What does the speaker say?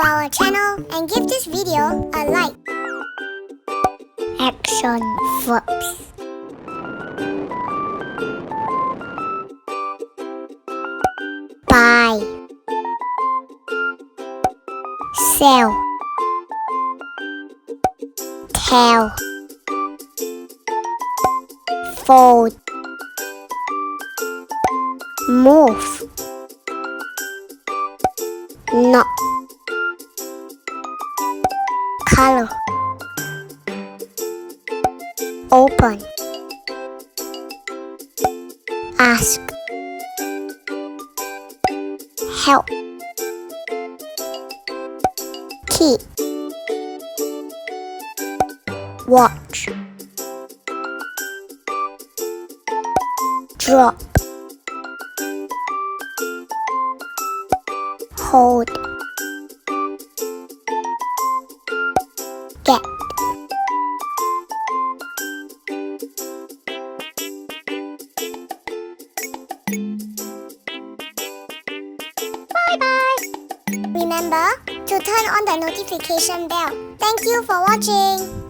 our channel and give this video a like. Action verbs. Buy, sell, tell, fold, move, knock, color, open, ask, help, keep, watch, drop, hold, get. Bye-bye. Remember to turn on the notification bell. Thank you for watching.